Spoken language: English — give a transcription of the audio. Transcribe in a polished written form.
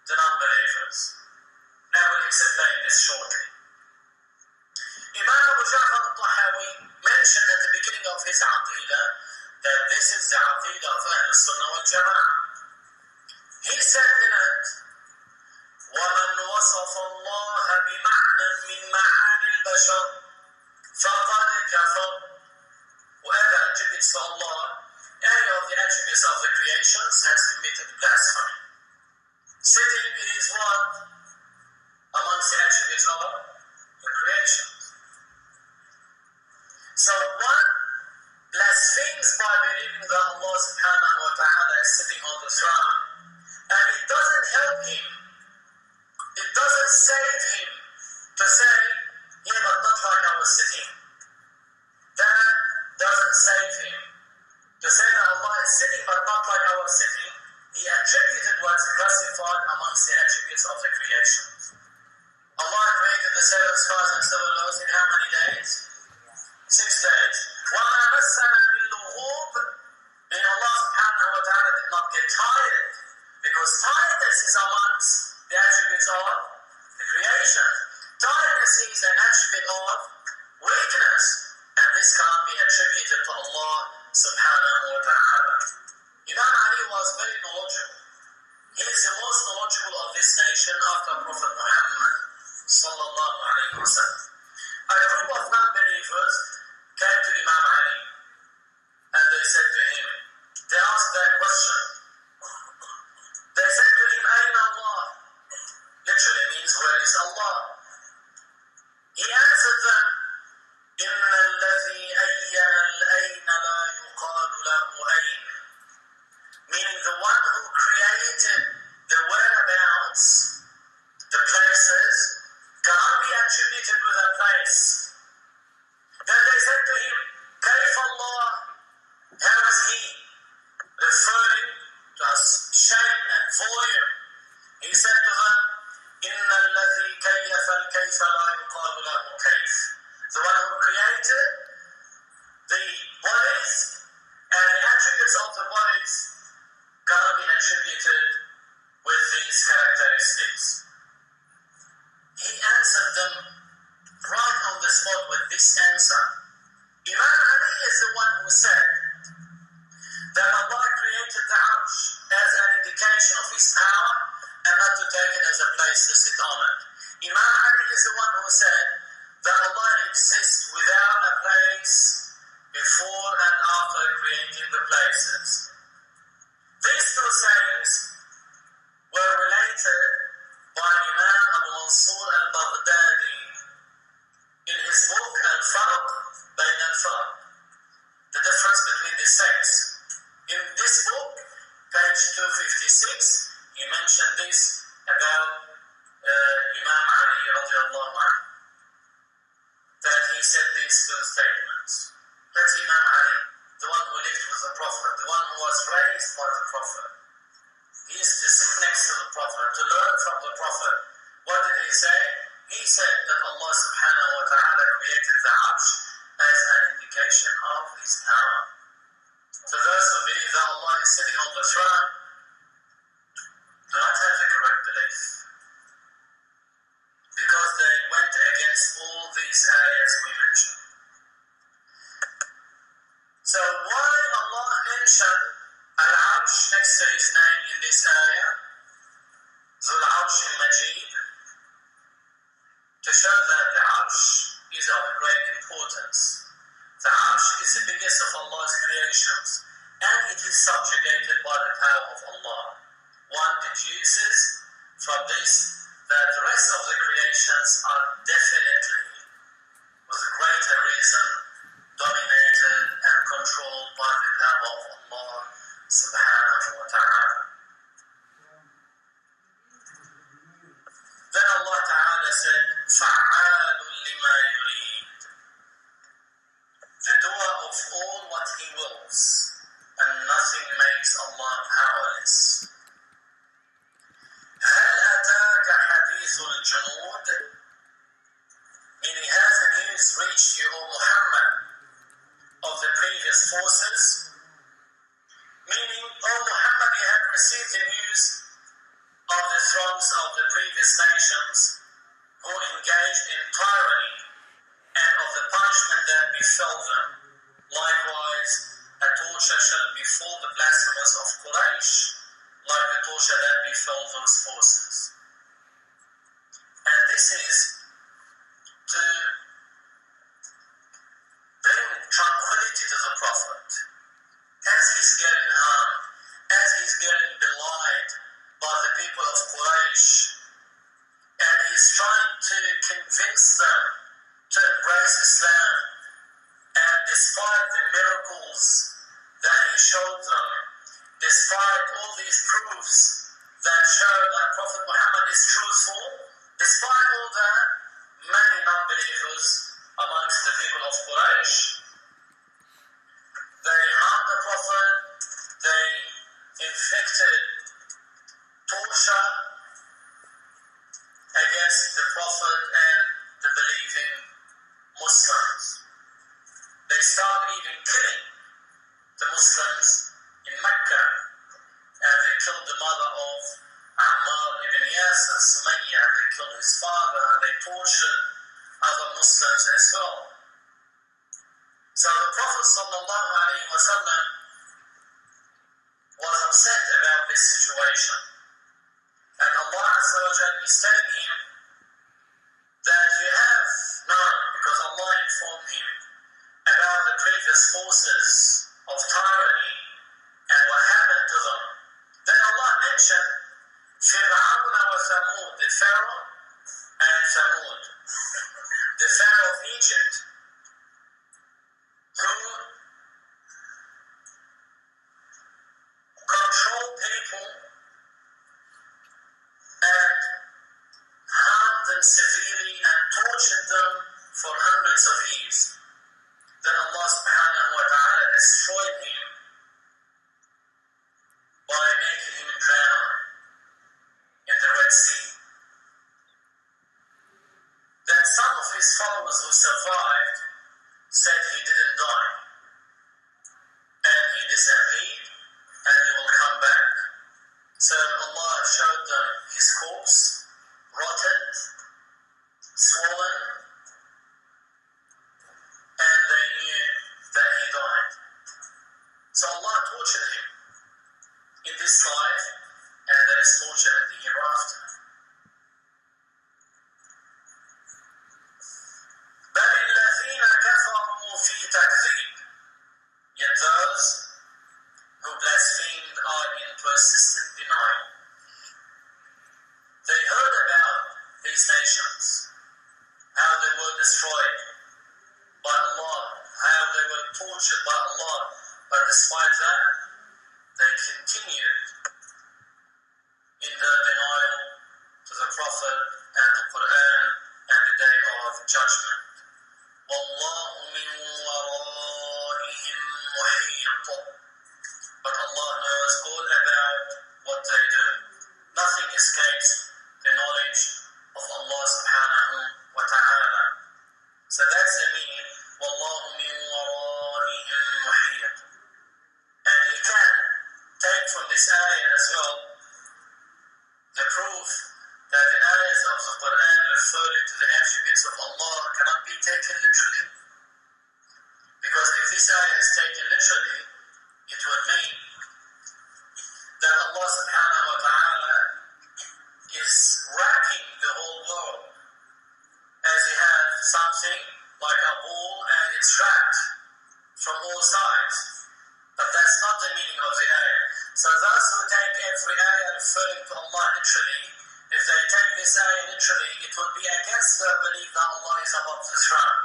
the non-believers. I will explain this shortly. Imam Abu Ja'far al-Tahawi mentioned at the beginning of his Aqidah that this is the Aqidah of Ahl Sunnah wal Jama'ah. He said in it, وَمَنْ وَصَفَ اللَّهَ بِمَعْنًى مِنْ مَعَانِي الْبَشَرِ فَقَدْ كَفَرَ. Whoever attributes to Allah any of the attributes of the creations has committed blasphemy. Sitting is what? Amongst the attributes of the creations. So one blasphemes by believing that Allah subhanahu wa ta'ala is sitting on the throne, and it doesn't help him, it doesn't save him to say, yeah, but not like I was sitting. That doesn't save him. To say that Allah is sitting but not like I was sitting, he attributed what's classified amongst the attributes of the creations. Allah created the seven skies and seven laws in how many days? 6 days. وَمَا مَسَّنَا مِن لُغُوبٍ. Meaning Allah subhanahu wa ta'ala did not get tired, because tiredness is amongst the attributes of the creation. Tiredness is an attribute of weakness, and this cannot be attributed to Allah subhanahu wa ta'ala. Imam Ali was very knowledgeable. He is the most knowledgeable of this nation after Prophet Muhammad sallallahu alayhi wa sallam. A group of non-believers came to Imam Ali and they said to him, they asked that question. They said to him, Aina Allah? Literally means, where is Allah? He answered them, Inna alladhi ayyana al-ayna la yuqalu lahu ayn. Meaning the one who created the whereabouts, the places, cannot be attributed with a place. Then they said to him, Kayf Allah? How is he? Referring to a shape and volume. He said to them, Inna alladhi kayyafa al-kayfa la yuqalu lahu kayf. The one who created the bodies and the attributes of the bodies cannot be attributed with these characteristics. He answered them right on the spot with this answer. Imam Ali is the one who said that Allah created the arsh as an indication of his power and not to take it as a place to sit on it. Imam Ali is the one who said that Allah exists without a place before and after creating the places. These two sayings were related by Imam Abu Mansur al-Baghdadi in his book Al-Farq Bayn al-Farq, the difference between the sects. In this book, page 256, he mentioned this about Imam Ali radiallahu anhu, that he said these two statements. That's Imam Ali, the one who lived with the Prophet, the one who was raised by the Prophet. He used to sit next to the Prophet, to learn from the Prophet. What did he say? He said that Allah subhanahu wa ta'ala created the arsh as an indication of his power. So those who believe that Allah is sitting on the throne do not have the correct belief, because they went against all these areas we mentioned. So why Allah mentioned Al-Arsh next to his name in this ayah, Zul Arsh al-Majid, to show that the Arsh is of great importance. The Arsh is the biggest of Allah's creations, and it is subjugated by the power of Allah. One deduces from this that the rest of the creations are definitely, with greater reason, dominated and controlled by the power of Allah subhanahu wa ta'ala. Then Allah ta'ala said, فَعَالٌ لِمَا يُرِيدُ. The doer of all what he wills, and nothing makes Allah powerless. هَلْ أَتَاكَ حَدِيثُ الْجُنُودِ. Meaning, has the news reached you, O Muhammad, of the previous forces? Meaning, O Muhammad, you have previous nations who engaged in tyranny and of the punishment that befell them. Likewise, a torture shall befall the blasphemers of Quraysh, like the torture that befell those forces. And this is to bring tranquility to the Prophet as he's getting harmed, as he's getting belied by the people of Quraysh, and he's trying to convince them to embrace Islam. And despite the miracles that he showed them, despite all these proofs that show that Prophet Muhammad is truthful, despite all that, many non-believers amongst the people of Quraysh, they harmed the Prophet, they inflicted torture against the Prophet and the believing Muslims. They started even killing the Muslims in Mecca, and they killed the mother of Ammar ibn Yasir, Sumayya. They killed his father, and they tortured other Muslims as well. So the Prophet ﷺ was upset about this situation, and Allah Azza wa Jalla is telling him that you have known, because Allah informed him about the previous forces of tyranny and what happened to them. Then Allah mentioned Fir'aun wa Thamud, the Pharaoh and Thamud, the Pharaoh of Egypt, who controlled people and harmed them severely and tortured them for hundreds of years. Then Allah subhanahu wa ta'ala destroyed him by making him drown in the Red Sea. Then some of his followers who survived said he didn't die, and he disappeared, and he will come back. So Allah showed them his corpse, rotted, swollen, and they knew that he died. So Allah tortured him in this life, and there is torture in the hereafter. بل الذين كفروا في تكذيب. Yet those who blasphemed are in persistent denial. They heard about these nations, how they were destroyed by Allah, how they were tortured by Allah, but despite that, they continued in their denial to the Prophet and the Quran and the Day of Judgment. وَاللَّهُ مِنْ وَرَائِهِمْ مُحِيطٌ. But Allah knows all about what they do. Nothing escapes the knowledge of Allah subhanahu wa ta'ala. So that's the meaning, وَاللَّهُ مِنْ وَرَائِهِمْ مُحِيطٌ. And he can take from this ayah as well the proof that the ayahs of the Quran referring to the attributes of Allah cannot be taken literally. Because if this ayah is taken literally, it would mean that Allah subhanahu wa ta'ala is wrapping the whole world as he had something like a ball and it's wrapped from all sides. But that's not the meaning of the ayah. So those who take every ayah referring to Allah literally, if they take this ayah literally, it would be against their belief that Allah is above the throne.